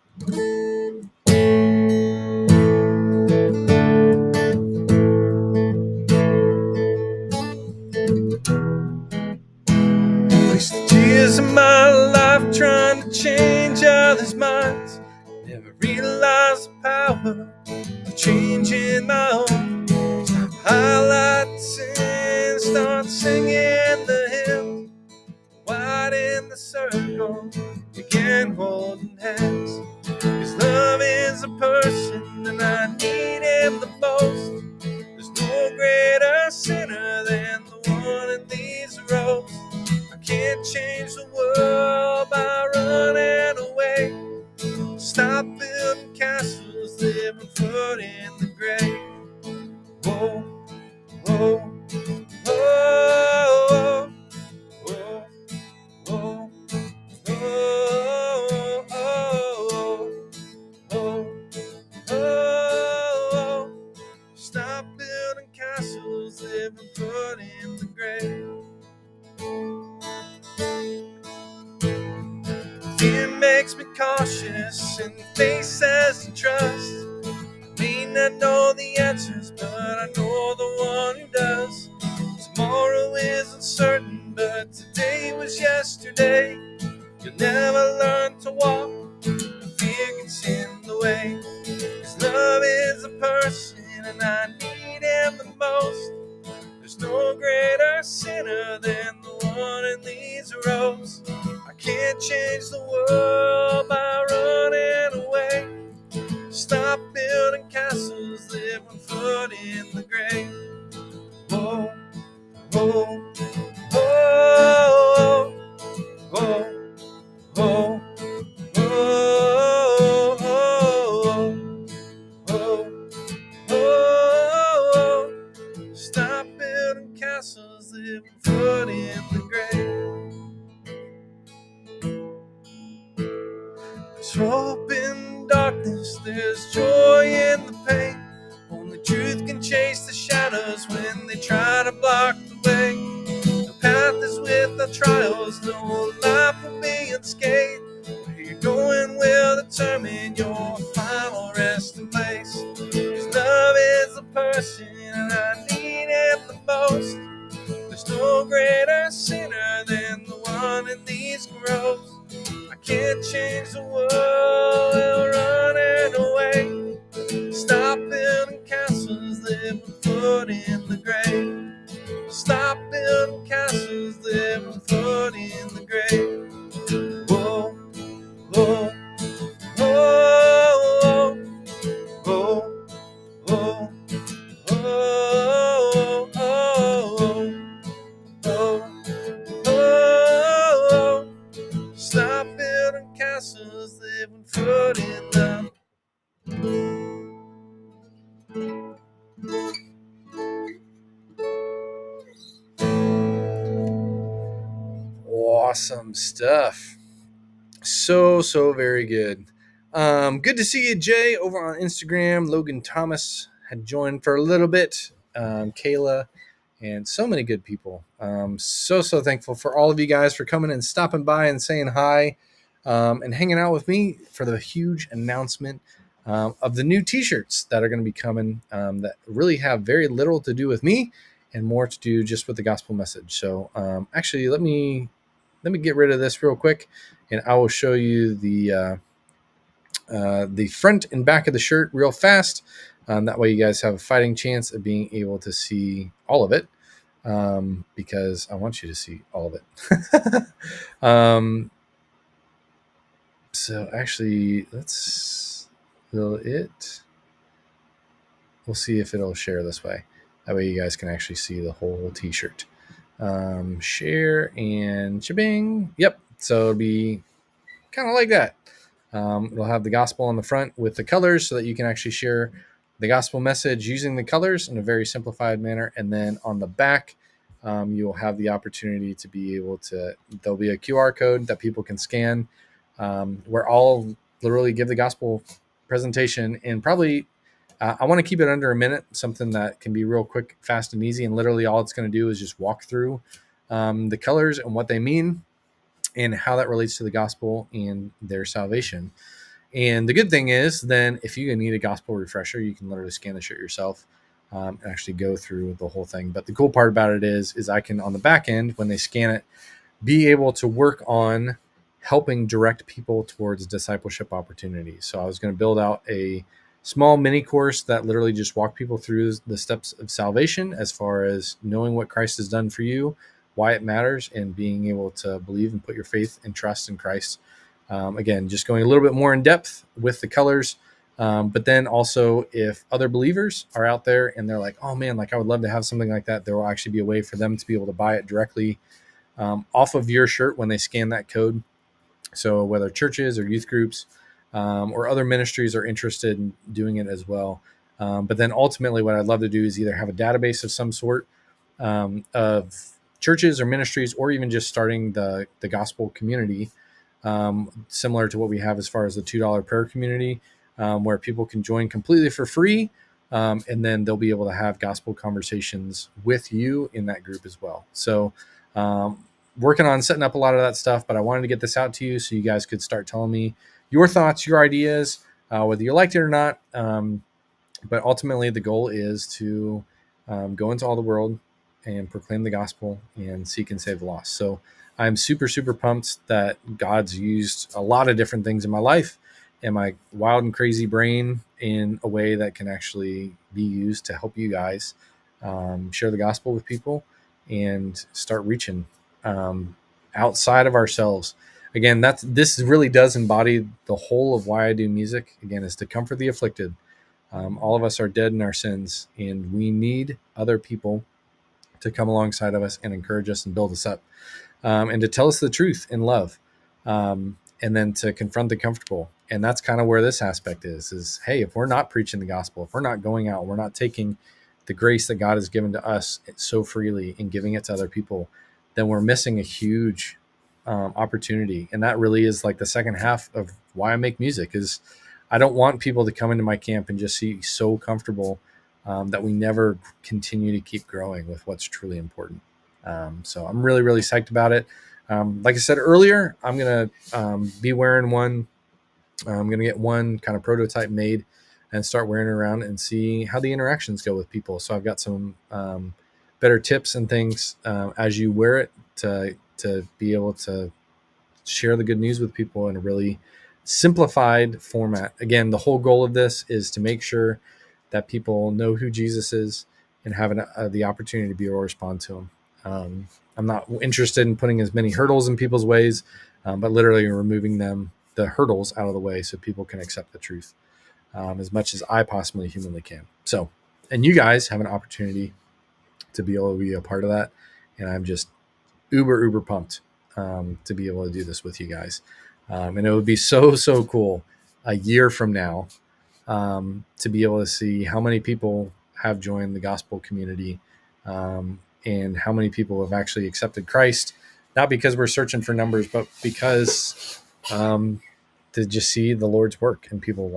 Wasted years of my life trying to change others' minds. Never realized the power of changing my own. Stop highlighting sin, start singing the hymns. Widen the circle, begin holding hands. Cause love is a person and I need him the most. There's no greater sinner than the one in these rows. I can't change the world by running away. Stop building castles, living foot in the grave. Whoa, whoa, whoa, whoa, whoa, whoa, whoa, whoa. Stop building castles, living foot in the grave. Fear makes me cautious and faith says to trust. I may not know the answers, but I know the one who does. Tomorrow is uncertain, but today was yesterday. You'll never learn to walk if fear gets in the way. Cause love is a person and I need him the most. There's no greater sinner than the one in these rows. I can't change the world by running away. Stop building castles, living foot in the grave. Whoa, whoa, whoa, whoa, whoa, whoa, whoa, whoa. Stop building castles, living foot in the grave. There's hope in darkness, there's joy in the pain. Only truth can chase the shadows when they try to block the way. The path is without trials, no life will be unscathed. Where you're going will determine your final resting place. Cause love is a person and I need him the most. There's no greater sinner than the one in these groves. I can't change the world while running away. Stop building castles, living foot in the grave. Stop building castles, living foot in the grave. Whoa, whoa, whoa, whoa, whoa, whoa, whoa. Stop building castles, living foot in the. Awesome stuff. So very good. Good to see you, Jay, over on Instagram. Logan Thomas had joined for a little bit. Kayla, and so many good people. So thankful for all of you guys for coming and stopping by and saying hi, and hanging out with me for the huge announcement of the new T-shirts that are going to be coming. That really have very little to do with me and more to do just with the gospel message. So actually, let me get rid of this real quick, and I will show you the front and back of the shirt real fast. That way, you guys have a fighting chance of being able to see all of it, because I want you to see all of it. So actually, let's fill it. We'll see if it'll share this way. That way, you guys can actually see the whole T-shirt. Share and shabing. Yep. So it'll be kind of like that. It'll have the gospel on the front with the colors so that you can actually share the gospel message using the colors in a very simplified manner. And then on the back, you'll have the opportunity to be able to, there'll be a QR code that people can scan, where I'll literally give the gospel presentation. And probably, I want to keep it under a minute, something that can be real quick, fast, and easy. And literally all it's going to do is just walk through the colors and what they mean, and how that relates to the gospel and their salvation. And the good thing is, then if you need a gospel refresher, you can literally scan the shirt yourself, and actually go through the whole thing. But the cool part about it is I can, on the back end, when they scan it, be able to work on helping direct people towards discipleship opportunities. So I was going to build out a small mini course that literally just walk people through the steps of salvation, as far as knowing what Christ has done for you, why it matters, and being able to believe and put your faith and trust in Christ. Again, just going a little bit more in depth with the colors. But then also, if other believers are out there and they're like, oh man, like I would love to have something like that, there will actually be a way for them to be able to buy it directly off of your shirt when they scan that code. So whether churches or youth groups or other ministries are interested in doing it as well. But then ultimately, what I'd love to do is either have a database of some sort of churches or ministries, or even just starting the gospel community, similar to what we have as far as the $2 prayer community, where people can join completely for free, and then they'll be able to have gospel conversations with you in that group as well. So working on setting up a lot of that stuff, but I wanted to get this out to you so you guys could start telling me your thoughts, your ideas, whether you liked it or not. But ultimately, the goal is to go into all the world and proclaim the gospel and seek and save the lost. So I'm super pumped that God's used a lot of different things in my life and my wild and crazy brain in a way that can actually be used to help you guys share the gospel with people and start reaching outside of ourselves. Again, this really does embody the whole of why I do music. Again, is to comfort the afflicted. All of us are dead in our sins, and we need other people to come alongside of us and encourage us and build us up, and to tell us the truth in love, and then to confront the comfortable. And that's kind of where this aspect is, hey, if we're not preaching the gospel, if we're not going out, we're not taking the grace that God has given to us so freely and giving it to other people, then we're missing a huge opportunity. And that really is like the second half of why I make music. Is I don't want people to come into my camp and just be so comfortable that we never continue to keep growing with what's truly important. So I'm really psyched about it. Like I said earlier, I'm going to be wearing one. I'm going to get one kind of prototype made and start wearing it around and see how the interactions go with people. So I've got some better tips and things as you wear it to be able to share the good news with people in a really simplified format. Again, the whole goal of this is to make sure that people know who Jesus is and have the opportunity to be able to respond to him. I'm not interested in putting as many hurdles in people's ways, but literally removing the hurdles out of the way so people can accept the truth as much as I possibly humanly can. So, and you guys have an opportunity to be able to be a part of that. And I'm just uber pumped to be able to do this with you guys. And it would be so cool a year from now to be able to see how many people have joined the gospel community and how many people have actually accepted Christ not because we're searching for numbers, but because to just see the Lord's work in people's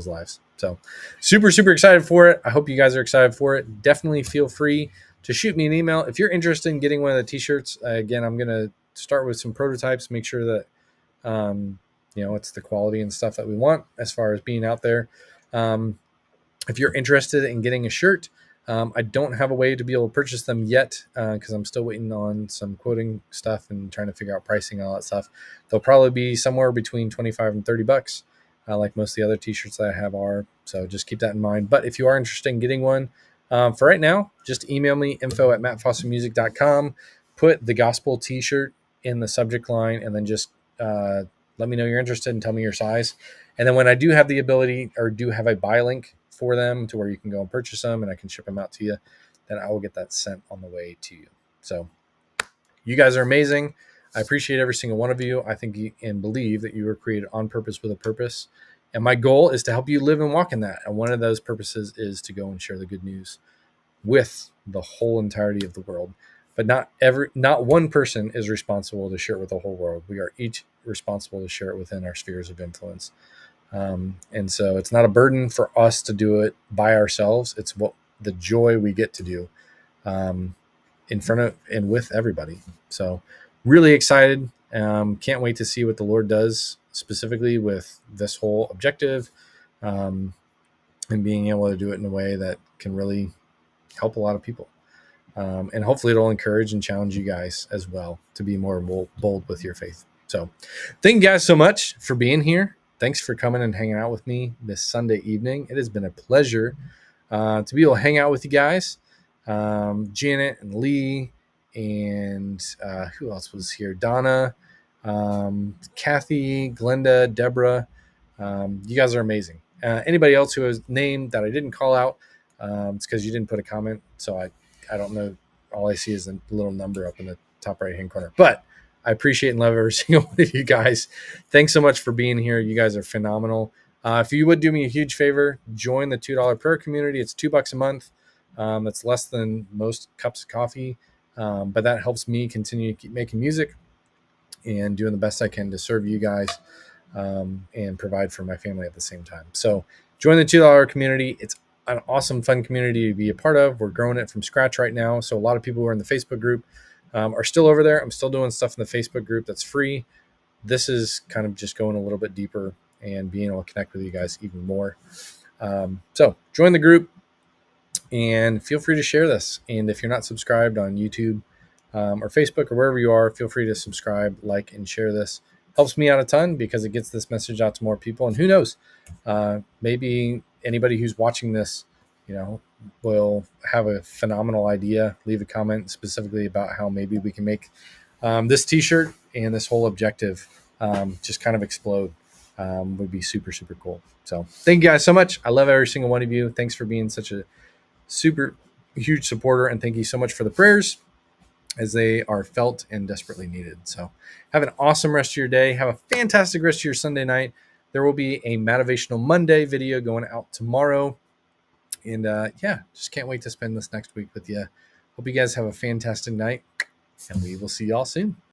lives. So super, super excited for it. I hope you guys are excited for it. Definitely feel free to shoot me an email if you're interested in getting one of the t-shirts. Again, I'm going to start with some prototypes, make sure that it's the quality and stuff that we want as far as being out there. If you're interested in getting a shirt, I don't have a way to be able to purchase them yet because I'm still waiting on some quoting stuff and trying to figure out pricing and all that stuff. They'll probably be somewhere between 25 and 30 bucks, like most of the other t-shirts that I have are. So just keep that in mind. But if you are interested in getting one, for right now, just email me info@mattfawcettmusic.com. Put the gospel t-shirt in the subject line, and then just let me know you're interested and tell me your size. And then when I do have the ability or do have a buy link for them to where you can go and purchase them and I can ship them out to you, then I will get that sent on the way to you. So you guys are amazing. I appreciate every single one of you. I think and believe that you were created on purpose with a purpose. And my goal is to help you live and walk in that. And one of those purposes is to go and share the good news with the whole entirety of the world. But not one person is responsible to share it with the whole world. We are each responsible to share it within our spheres of influence. And so it's not a burden for us to do it by ourselves. It's what the joy we get to do in front of and with everybody. So really excited. Can't wait to see what the Lord does specifically with this whole objective and being able to do it in a way that can really help a lot of people. And hopefully it'll encourage and challenge you guys as well to be more bold with your faith. So thank you guys so much for being here. Thanks for coming and hanging out with me this Sunday evening. It has been a pleasure to be able to hang out with you guys. Janet and Lee and who else was here? Donna, Kathy, Glenda, Deborah. You guys are amazing. Anybody else who has named that I didn't call out, it's because you didn't put a comment. So I don't know. All I see is a little number up in the top right-hand corner. But I appreciate and love every single one of you guys. Thanks so much for being here. You guys are phenomenal. If you would do me a huge favor, join the $2 prayer community. It's $2 a month. That's less than most cups of coffee. But that helps me continue to keep making music and doing the best I can to serve you guys and provide for my family at the same time. So join the $2 community. It's an awesome, fun community to be a part of. We're growing it from scratch right now. So a lot of people who are in the Facebook group are still over there. I'm still doing stuff in the Facebook group that's free. This is kind of just going a little bit deeper and being able to connect with you guys even more. So join the group and feel free to share this. And if you're not subscribed on YouTube or Facebook or wherever you are, feel free to subscribe, like, and share this. Helps me out a ton because it gets this message out to more people. And who knows, maybe anybody who's watching this, will have a phenomenal idea. Leave a comment specifically about how maybe we can make this t-shirt and this whole objective just kind of explode. Would be super, super cool. So thank you guys so much. I love every single one of you. Thanks for being such a super huge supporter. And thank you so much for the prayers as they are felt and desperately needed. So have an awesome rest of your day. Have a fantastic rest of your Sunday night. There will be a Motivational Monday video going out tomorrow. And just can't wait to spend this next week with you. Hope you guys have a fantastic night, and we will see y'all soon.